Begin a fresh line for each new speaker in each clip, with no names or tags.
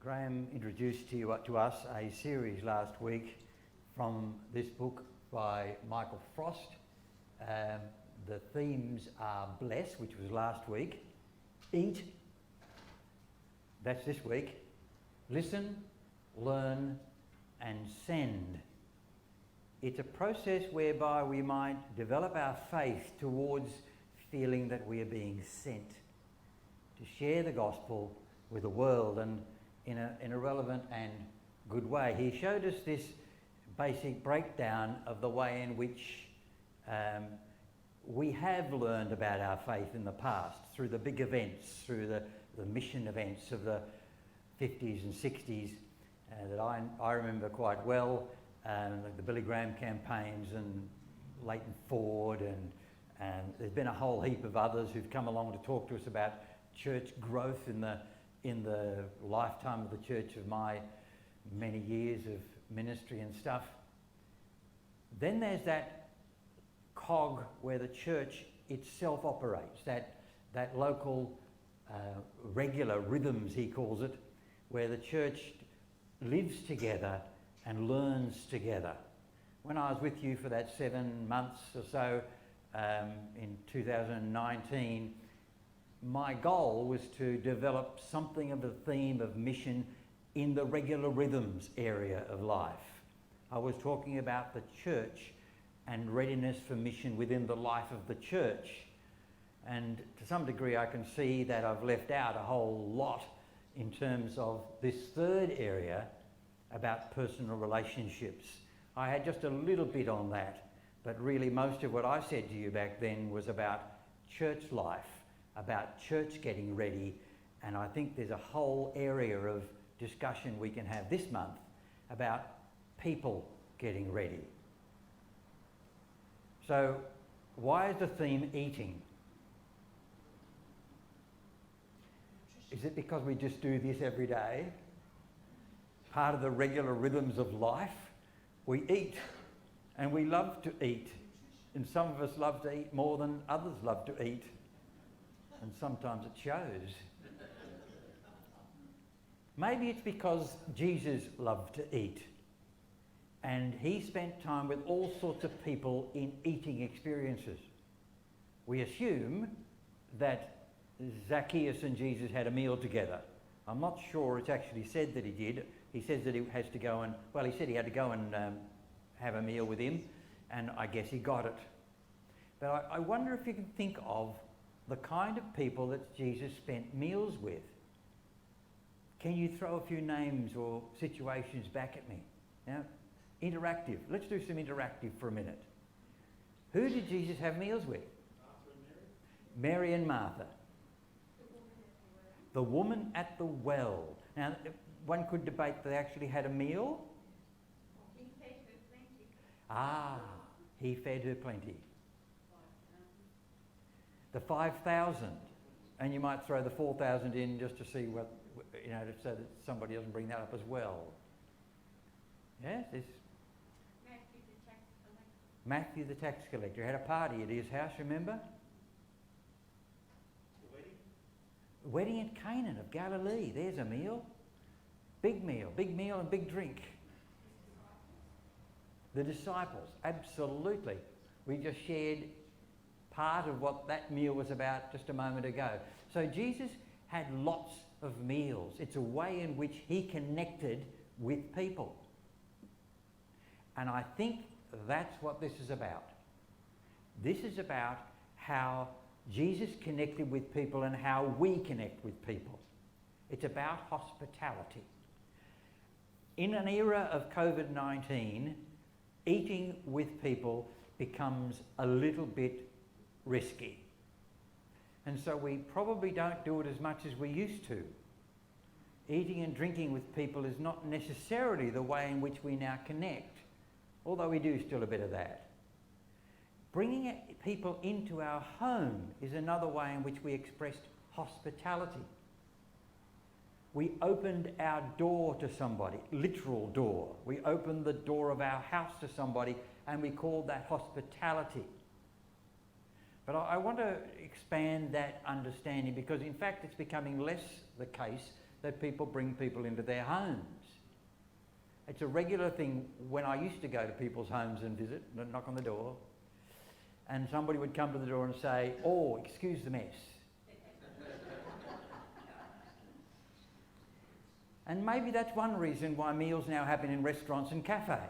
Graham introduced to us a series last week from this book by Michael Frost. The themes are bless, which was last week, eat, that's this week, listen, learn and send. It's a process whereby we might develop our faith towards feeling that we are being sent to share the gospel with the world, and in a relevant and good way. He showed us this basic breakdown of the way in which we have learned about our faith in the past through the big events, through the mission events of the 50s and 60s that I remember quite well, like the Billy Graham campaigns and Leighton Ford, and there's been a whole heap of others who've come along to talk to us about church growth in the lifetime of the church of my many years of ministry and stuff. Then there's that cog where the church itself operates, that local regular rhythms, he calls it, where the church lives together and learns together. When I was with you for that 7 months or so in 2019, my goal was to develop something of a theme of mission in the regular rhythms area of life. I was talking about the church and readiness for mission within the life of the church. And to some degree I can see that I've left out a whole lot in terms of this third area about personal relationships. I had just a little bit on that, but really most of what I said to you back then was about church life, about church getting ready, and I think there's a whole area of discussion we can have this month about people getting ready. So why is the theme eating? Is it because we just do this every day? Part of the regular rhythms of life? We eat, and we love to eat, and some of us love to eat more than others love to eat. And sometimes it shows. Maybe it's because Jesus loved to eat, and he spent time with all sorts of people in eating experiences. We assume that Zacchaeus and Jesus had a meal together. I'm not sure it's actually said that he did. He says that he has to go and, well, he said he had to go and have a meal with him, and I guess he got it. But I wonder if you can think of the kind of people that Jesus spent meals with. Can you throw a few names or situations back at me? Now, interactive. Let's do some interactive for a minute. Who did Jesus have meals with?
Martha and Mary.
Mary and Martha. The woman at the well. Now, one could debate that they actually had a meal.
He fed her plenty.
Ah, he fed her plenty. The 5,000, and you might throw the 4,000 in just to see what, you know, so that somebody doesn't bring that up as well. Yes, this Matthew the tax collector had a party at his house, remember?
The wedding?
The wedding in Canaan of Galilee. There's a meal. Big meal and big drink. The disciples, absolutely. We just shared part of what that meal was about just a moment ago. So Jesus had lots of meals. It's a way in which he connected with people. And I think that's what this is about. This is about how Jesus connected with people and how we connect with people. It's about hospitality. In an era of COVID-19, eating with people becomes a little bit risky. And so we probably don't do it as much as we used to. Eating and drinking with people is not necessarily the way in which we now connect, although we do still a bit of that. Bringing people into our home is another way in which we expressed hospitality. We opened our door to somebody, literal door. We opened the door of our house to somebody, and we called that hospitality. But I want to expand that understanding, because in fact it's becoming less the case that people bring people into their homes. It's a regular thing when I used to go to people's homes and visit, knock on the door, and somebody would come to the door and say, "Oh, excuse the mess." And maybe that's one reason why meals now happen in restaurants and cafes.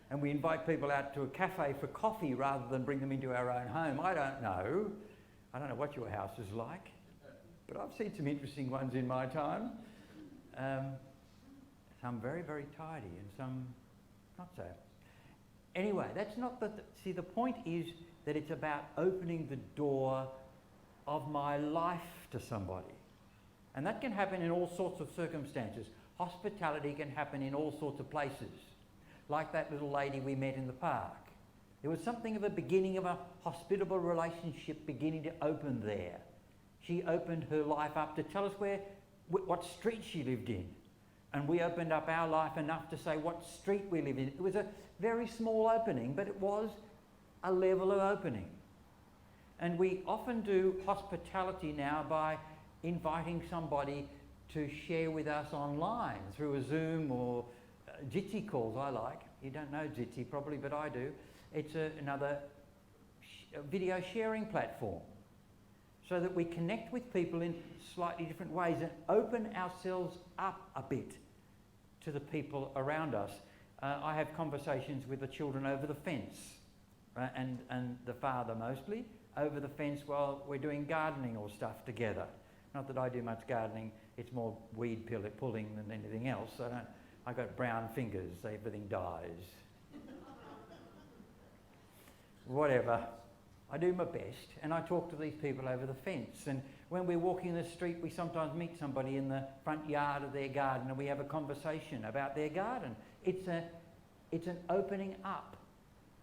And we invite people out to a cafe for coffee rather than bring them into our own home. I don't know. I don't know what your house is like, but I've seen some interesting ones in my time. Some very, very tidy and some not so. Anyway, that's not the... See, the point is that it's about opening the door of my life to somebody. And that can happen in all sorts of circumstances. Hospitality can happen in all sorts of places. Like that little lady we met in the park. There was something of a beginning of a hospitable relationship beginning to open there. She opened her life up to tell us what street she lived in. And we opened up our life enough to say what street we live in. It was a very small opening, but it was a level of opening. And we often do hospitality now by inviting somebody to share with us online through a Zoom or Jitsi calls I like. You don't know Jitsi probably, but I do. It's another video sharing platform so that we connect with people in slightly different ways and open ourselves up a bit to the people around us. I have conversations with the children over the fence and the father mostly over the fence while we're doing gardening or stuff together. Not that I do much gardening, it's more weed pulling than anything else. I got brown fingers, so everything dies. Whatever. I do my best, and I talk to these people over the fence. And when we're walking the street, we sometimes meet somebody in the front yard of their garden, and we have a conversation about their garden. It's an opening up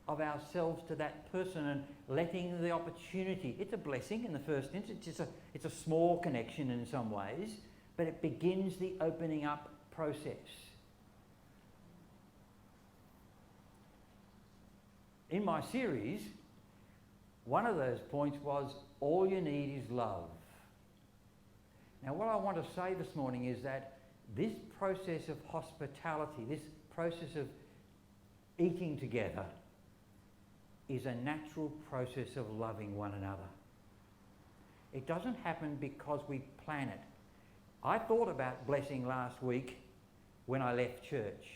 of ourselves to that person and letting the opportunity. It's a blessing in the first instance. It's a small connection in some ways, but it begins the opening up process. In my series, one of those points was, all you need is love. Now, what I want to say this morning is that this process of hospitality, this process of eating together, is a natural process of loving one another. It doesn't happen because we plan it. I thought about blessing last week when I left church,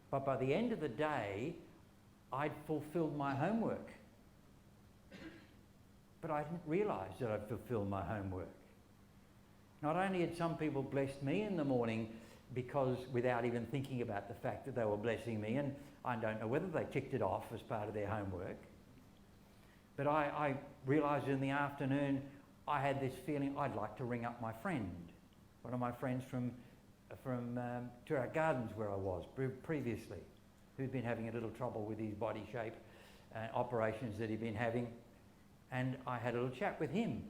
but by the end of the day, I'd fulfilled my homework. But I didn't realise that I'd fulfilled my homework. Not only had some people blessed me in the morning because without even thinking about the fact that they were blessing me, and I don't know whether they ticked it off as part of their homework, but I realised in the afternoon I had this feeling I'd like to ring up my friend, one of my friends from Turak Gardens where I was previously, who'd been having a little trouble with his body shape, operations that he'd been having. And I had a little chat with him,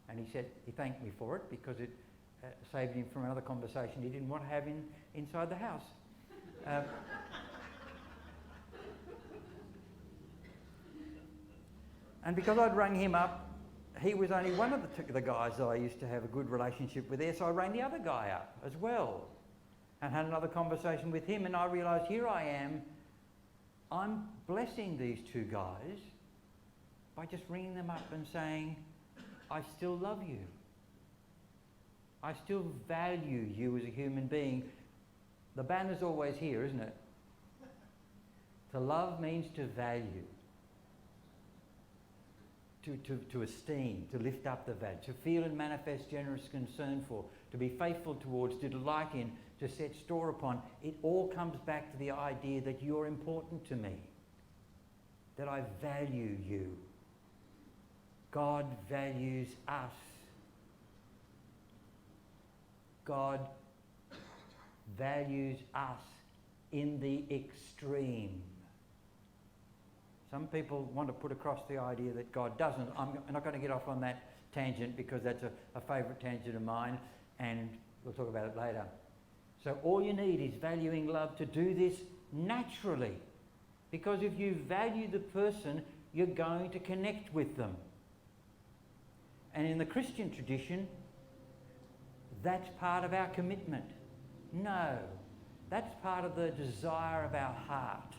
and he thanked me for it because it saved him from another conversation he didn't want to have inside the house. And because I'd rung him up, he was only one of the guys that I used to have a good relationship with there, so I rang the other guy up as well and had another conversation with him, and I realised here I am, I'm blessing these two guys by just ringing them up and saying, I still love you. I still value you as a human being. The banner's always here, isn't it? To love means to value, to esteem, to lift up the value, to feel and manifest generous concern for, to be faithful towards, to delight in, to set store upon. It all comes back to the idea that you're important to me, that I value you. God values us. God values us in the extreme. Some people want to put across the idea that God doesn't. I'm not going to get off on that tangent because that's a favourite tangent of mine, and we'll talk about it later. So all you need is valuing love to do this naturally, because if you value the person, you're going to connect with them. And in the Christian tradition, that's part of our commitment. No, that's part of the desire of our heart.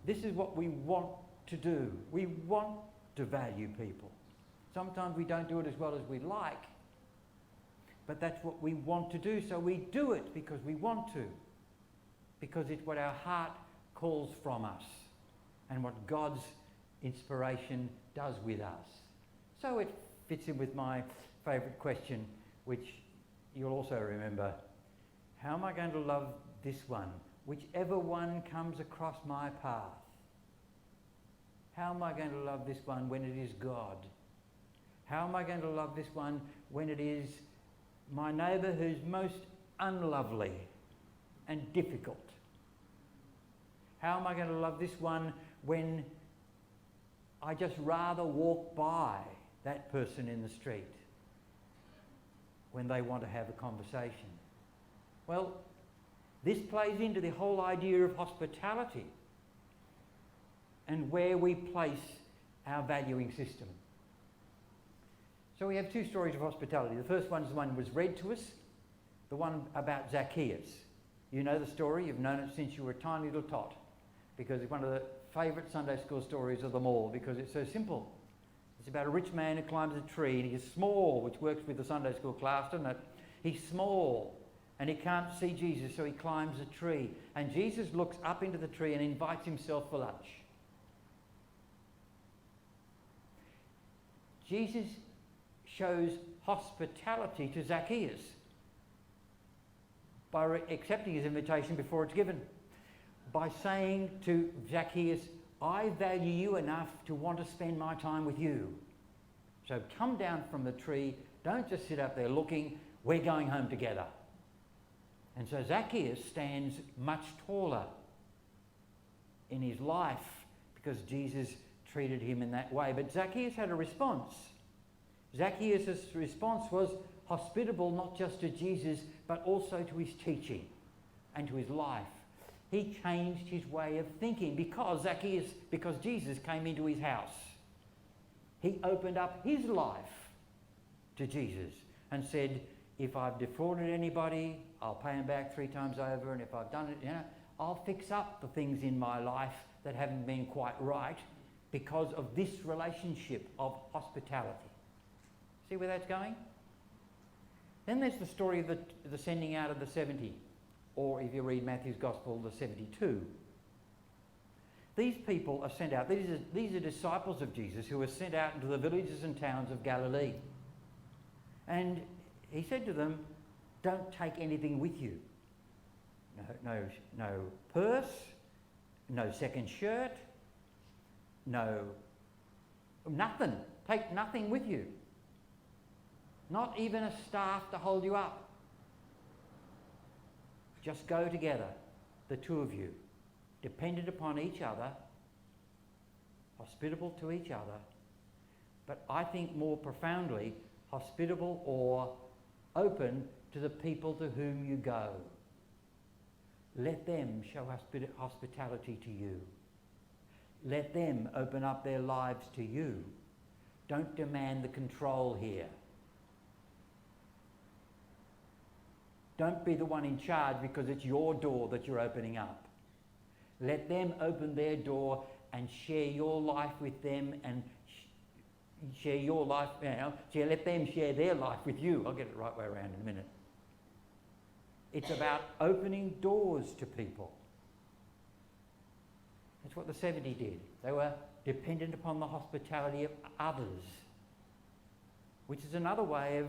This is what we want to do. We want to value people. Sometimes we don't do it as well as we'd like, but that's what we want to do, so we do it because we want to, because it's what our heart calls from us and what God's inspiration does with us. So it fits in with my favourite question, which you'll also remember. How am I going to love this one? Whichever one comes across my path. How am I going to love this one when it is God? How am I going to love this one when it is my neighbour who's most unlovely and difficult? How am I going to love this one when I just rather walk by that person in the street when they want to have a conversation? Well, this plays into the whole idea of hospitality and where we place our valuing system. So we have two stories of hospitality. The first one is the one that was read to us, the one about Zacchaeus. You know the story, you've known it since you were a tiny little tot, because it's one of the favourite Sunday school stories of them all, because it's so simple. It's about a rich man who climbs a tree, and he's small, which works with the Sunday school class, doesn't it? He's small, and he can't see Jesus, so he climbs a tree. And Jesus looks up into the tree and invites himself for lunch. Jesus shows hospitality to Zacchaeus by accepting his invitation before it's given, by saying to Zacchaeus, I value you enough to want to spend my time with you. So come down from the tree, don't just sit up there looking, we're going home together. And so Zacchaeus stands much taller in his life because Jesus treated him in that way. But Zacchaeus had a response. Zacchaeus' response was hospitable not just to Jesus, but also to his teaching and to his life. He changed his way of thinking because Jesus came into his house. He opened up his life to Jesus and said, if I've defrauded anybody, I'll pay him back 3 times over, and if I've done it, I'll fix up the things in my life that haven't been quite right because of this relationship of hospitality. See where that's going? Then there's the story of the sending out of the 70, or if you read Matthew's Gospel, the 72. These people are sent out. These are disciples of Jesus who were sent out into the villages and towns of Galilee. And he said to them, don't take anything with you. No purse, no second shirt, nothing. Take nothing with you. Not even a staff to hold you up. Just go together, the two of you, dependent upon each other, hospitable to each other, but I think more profoundly, hospitable or open to the people to whom you go. Let them show hospitality to you. Let them open up their lives to you. Don't demand the control here. Don't be the one in charge because it's your door that you're opening up. Let them open their door and share your life with them and share your life, let them share their life with you. I'll get it the right way around in a minute. It's about opening doors to people. That's what the 70 did. They were dependent upon the hospitality of others, which is another way of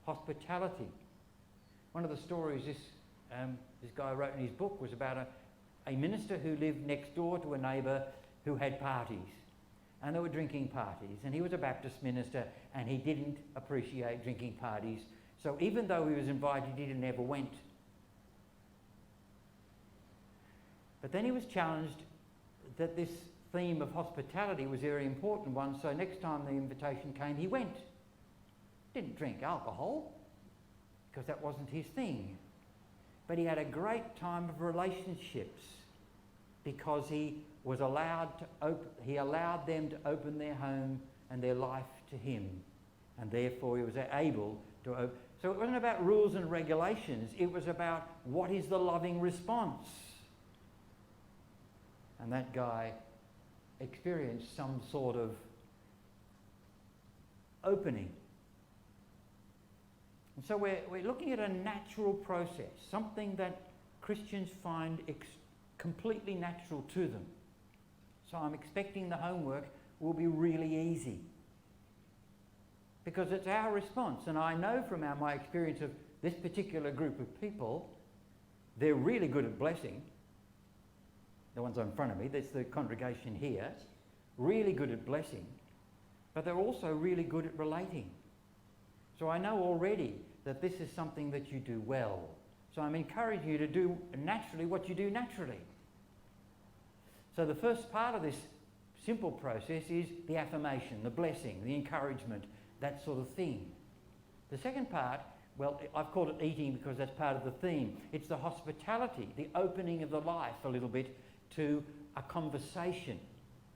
hospitality. One of the stories this guy wrote in his book was about a minister who lived next door to a neighbour who had parties. And they were drinking parties. And he was a Baptist minister and he didn't appreciate drinking parties. So even though he was invited, he never went. But then he was challenged that this theme of hospitality was a very important one. So next time the invitation came, he went. Didn't drink alcohol, because that wasn't his thing. But he had a great time of relationships because he was allowed them to open their home and their life to him, and therefore he was able So it wasn't about rules and regulations, it was about what is the loving response. And that guy experienced some sort of opening. And so we're looking at a natural process, something that Christians find completely natural to them. So I'm expecting the homework will be really easy, because it's our response. And I know from my experience of this particular group of people, they're really good at blessing. The ones in front of me, that's the congregation here, really good at blessing, but they're also really good at relating. So I know already that this is something that you do well. So I'm encouraging you to do naturally what you do naturally. So the first part of this simple process is the affirmation, the blessing, the encouragement, that sort of thing. The second part, well, I've called it eating because that's part of the theme. It's the hospitality, the opening of the life a little bit to a conversation,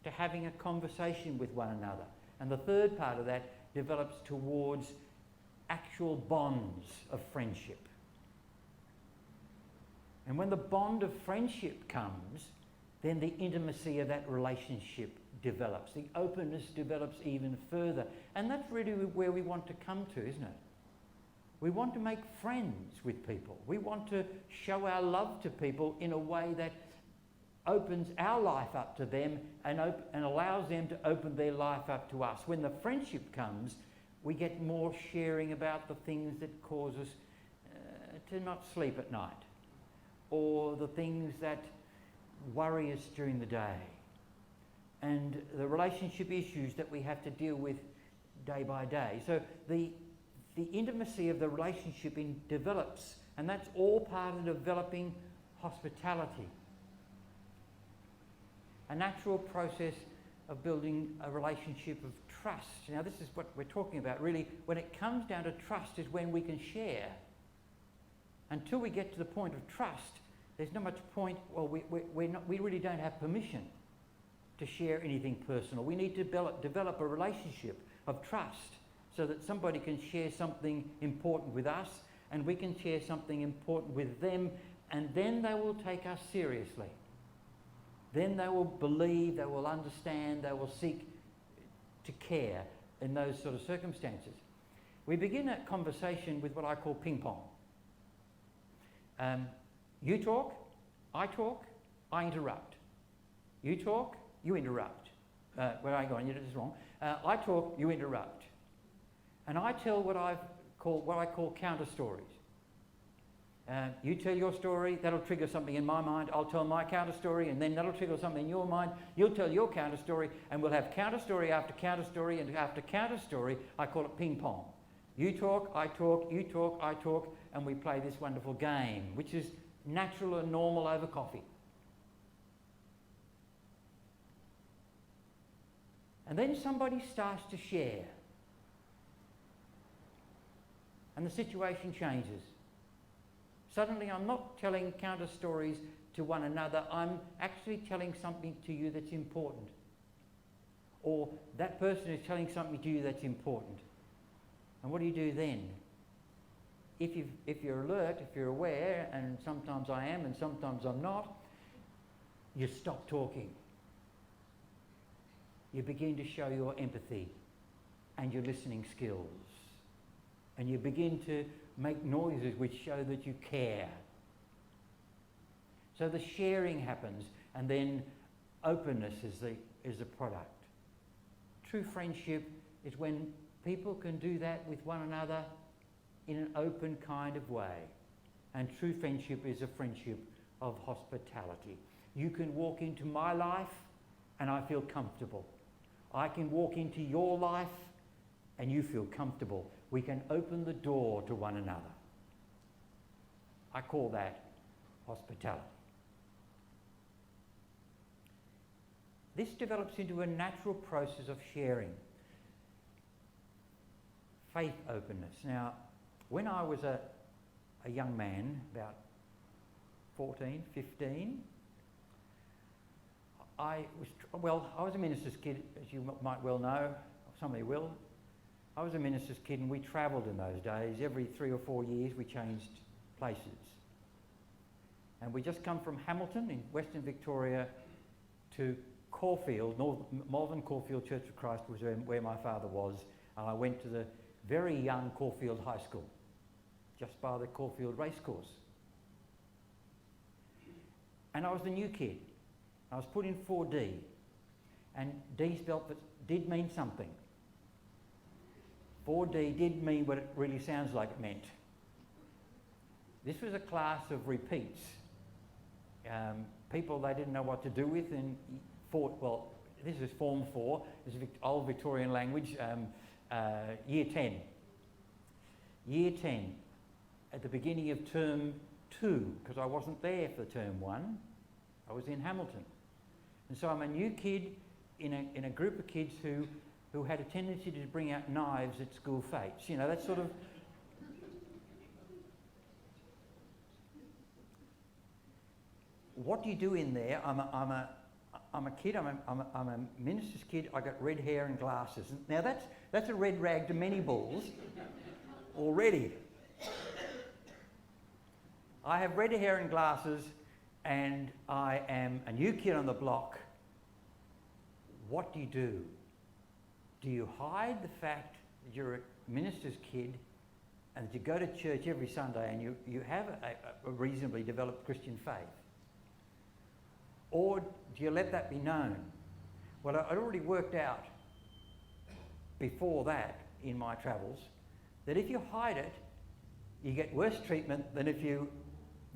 to having a conversation with one another. And the third part of that develops towards actual bonds of friendship. And when the bond of friendship comes, then the intimacy of that relationship develops. The openness develops even further. And that's really where we want to come to, isn't it? We want to make friends with people. We want to show our love to people in a way that opens our life up to them and allows them to open their life up to us. When the friendship comes, we get more sharing about the things that cause us to not sleep at night, or the things that worry us during the day, and the relationship issues that we have to deal with day by day. So the intimacy of the relationship develops, and that's all part of developing hospitality. A natural process of building a relationship of trust. Now this is what we're talking about really. When it comes down to trust is when we can share. Until we get to the point of trust, there's not much point, well, we really don't have permission to share anything personal. We need to develop a relationship of trust so that somebody can share something important with us and we can share something important with them, and then they will take us seriously. Then they will believe, they will understand, they will seek to care in those sort of circumstances. We begin a conversation with what I call ping pong. You talk, I interrupt. You talk, you interrupt. Where are you going? You did this wrong. I talk, you interrupt. And I tell what I call counter stories. You tell your story, that'll trigger something in my mind. I'll tell my counter story, and then that'll trigger something in your mind. You'll tell your counter story, and we'll have counter story after counter story, and after counter story, I call it ping pong. You talk, I talk, you talk, I talk, and we play this wonderful game, which is natural and normal over coffee. And then somebody starts to share, and the situation changes. Suddenly I'm not telling counter stories to one another, I'm actually telling something to you that's important. Or that person is telling something to you that's important. And what do you do then? If you're alert, if you're aware, and sometimes I am and sometimes I'm not, you stop talking. You begin to show your empathy and your listening skills. And you begin to make noises which show that you care. So the sharing happens, and then openness is the product. True friendship is when people can do that with one another in an open kind of way. And true friendship is a friendship of hospitality. You can walk into my life and I feel comfortable. I can walk into your life and you feel comfortable. We can open the door to one another. I call that hospitality. This develops into a natural process of sharing. Faith openness. Now, when I was a young man, about 14, 15, I was a minister's kid, as you might well know, somebody will. I was a minister's kid and we travelled in those days. Every 3 or 4 years we changed places. And we just come from Hamilton in Western Victoria to Caulfield, Malvern Caulfield Church of Christ was where my father was. And I went to the very young Caulfield High School, just by the Caulfield Racecourse. And I was the new kid. I was put in 4D. And D spelt that did mean something. 4D did mean what it really sounds like it meant. This was a class of repeats. People they didn't know what to do with in this is Form 4. This is old Victorian language, Year 10. Year 10, at the beginning of Term 2, because I wasn't there for Term 1. I was in Hamilton. And so I'm a new kid in a group of kids who had a tendency to bring out knives at school fetes. You know, that sort of... What do you do in there? I'm a kid, I'm a minister's kid, I got red hair and glasses. Now that's a red rag to many bulls already. I have red hair and glasses and I am a new kid on the block. What do you do? Do you hide the fact that you're a minister's kid and that you go to church every Sunday and you have a reasonably developed Christian faith? Or do you let that be known? Well, I'd already worked out before that in my travels that if you hide it, you get worse treatment than if you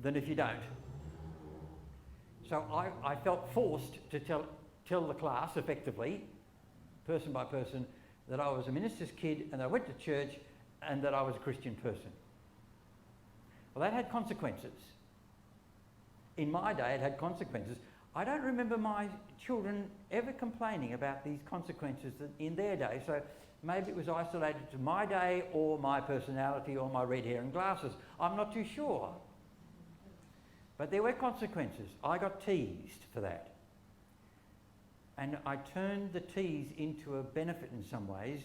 don't. So I felt forced to tell the class effectively, person by person, that I was a minister's kid and I went to church and that I was a Christian person. Well, that had consequences. In my day, it had consequences. I don't remember my children ever complaining about these consequences in their day, so maybe it was isolated to my day or my personality or my red hair and glasses. I'm not too sure. But there were consequences. I got teased for that. And I turned the tease into a benefit in some ways.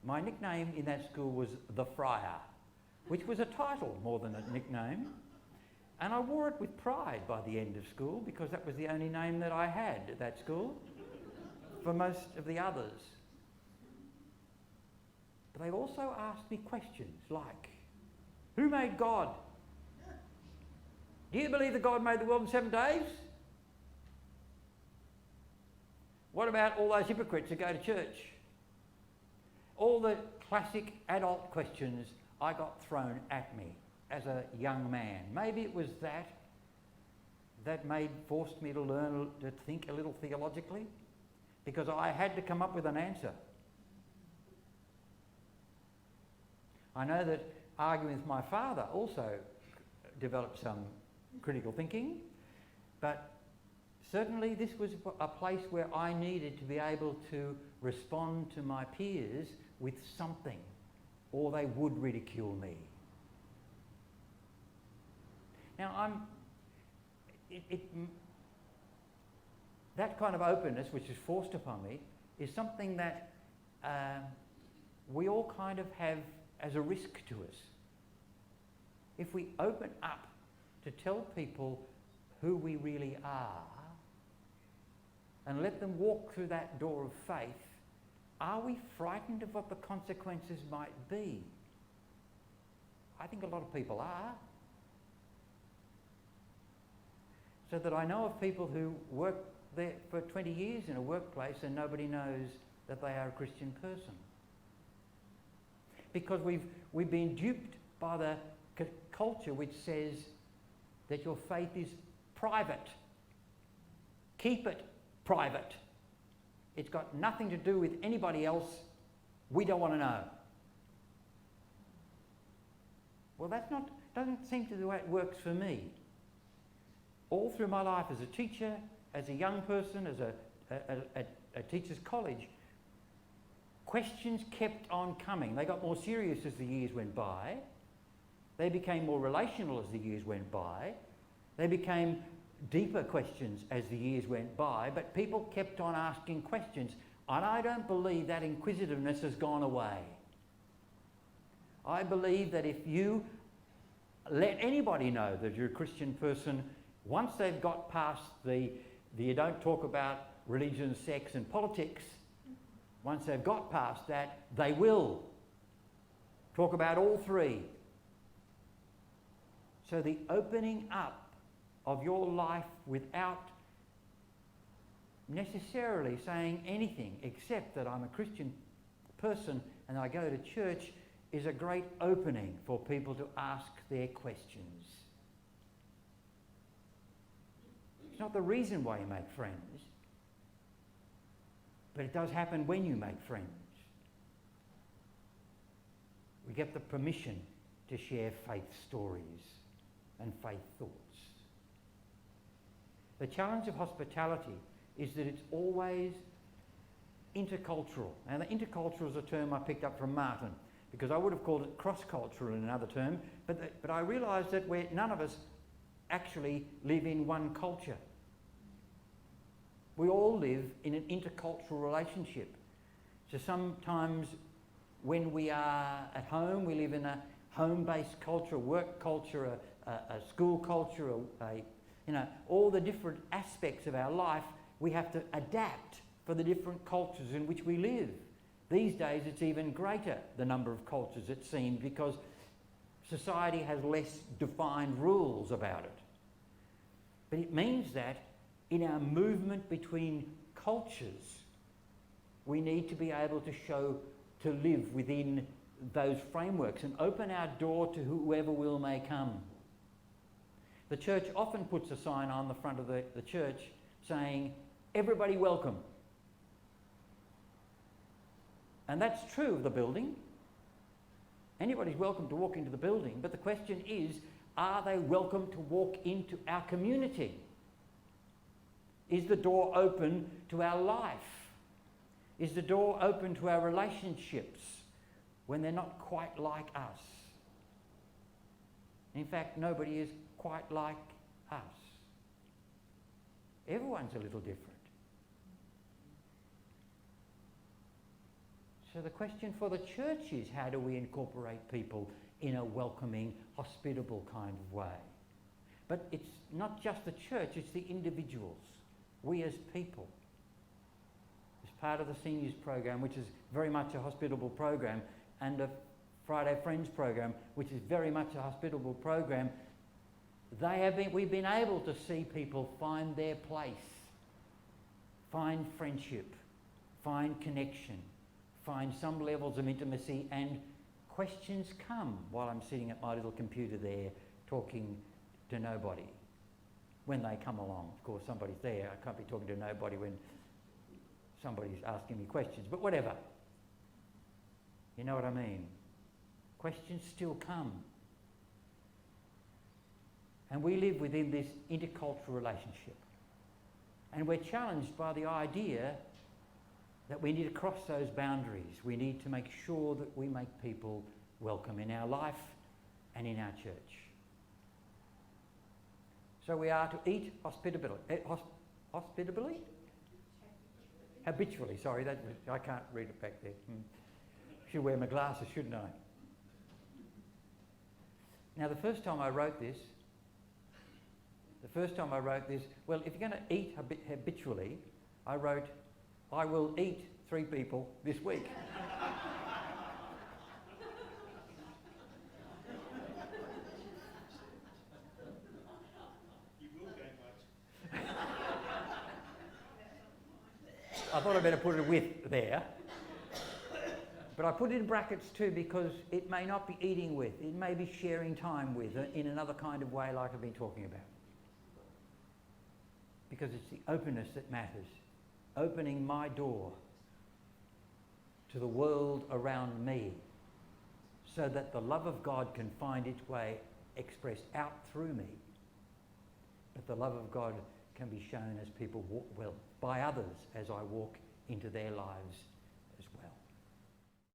My nickname in that school was The Friar, which was a title more than a nickname. And I wore it with pride by the end of school because that was the only name that I had at that school for most of the others. But they also asked me questions like, who made God? Do you believe that God made the world in 7 days? What about all those hypocrites who go to church? All the classic adult questions I got thrown at me as a young man. Maybe it was that forced me to learn to think a little theologically, because I had to come up with an answer. I know that arguing with my father also developed some critical thinking, but certainly this was a place where I needed to be able to respond to my peers with something, or they would ridicule me. Now, that kind of openness, which is forced upon me, is something that we all kind of have as a risk to us. If we open up to tell people who we really are and let them walk through that door of faith, are we frightened of what the consequences might be? I think a lot of people are. So that I know of people who work there for 20 years in a workplace and nobody knows that they are a Christian person. Because we've been duped by the culture which says that your faith is private. Keep it private. It's got nothing to do with anybody else. We don't want to know. Well, doesn't seem to be the way it works for me. All through my life as a teacher, as a young person, as a teacher's college, questions kept on coming. They got more serious as the years went by. They became more relational as the years went by. They became deeper questions as the years went by, but people kept on asking questions. And I don't believe that inquisitiveness has gone away. I believe that if you let anybody know that you're a Christian person, once they've got past the you don't talk about religion, sex and politics, once they've got past that, they will talk about all three. So the opening up of your life without necessarily saying anything except that I'm a Christian person and I go to church is a great opening for people to ask their questions. It's not the reason why you make friends, but it does happen when you make friends. We get the permission to share faith stories and faith thoughts. The challenge of hospitality is that it's always intercultural. And the intercultural is a term I picked up from Martin, because I would have called it cross-cultural in another term, but I realised that none of us actually live in one culture. We all live in an intercultural relationship. So sometimes when we are at home, we live in a home-based culture, work culture, a school culture, all the different aspects of our life. We have to adapt for the different cultures in which we live. These days it's even greater, the number of cultures, it seems, because society has less defined rules about it. But it means that in our movement between cultures, we need to be able to live within those frameworks and open our door to whoever will may come. The church often puts a sign on the front of the church saying, "Everybody welcome." And that's true of the building. Anybody's welcome to walk into the building, but the question is, are they welcome to walk into our community? Is the door open to our life? Is the door open to our relationships when they're not quite like us? In fact, nobody is quite like us. Everyone's a little different. So the question for the church is, how do we incorporate people in a welcoming, hospitable kind of way? But it's not just the church, it's the individuals, we as people. As part of the seniors program, which is very much a hospitable program, and a Friday Friends program, which is very much a hospitable program, we've been able to see people find their place, find friendship, find connection, find some levels of intimacy, and questions come while I'm sitting at my little computer there talking to nobody. When they come along, of course, somebody's there. I can't be talking to nobody when somebody's asking me questions, but whatever. You know what I mean? Questions still come. And we live within this intercultural relationship. And we're challenged by the idea that we need to cross those boundaries. We need to make sure that we make people welcome in our life and in our church. So we are to eat hospitably. Habitually, sorry, I can't read it back there. Should wear my glasses, shouldn't I? Now, the first time I wrote this, well, if you're going to eat habitually, I wrote, I will eat 3 people this week.
You will gain weight.
I thought I'd better put a with there. But I put it in brackets too because it may not be eating with, it may be sharing time with in another kind of way like I've been talking about. Because it's the openness that matters. Opening my door to the world around me so that the love of God can find its way expressed out through me. But the love of God can be shown as people walk, by others as I walk into their lives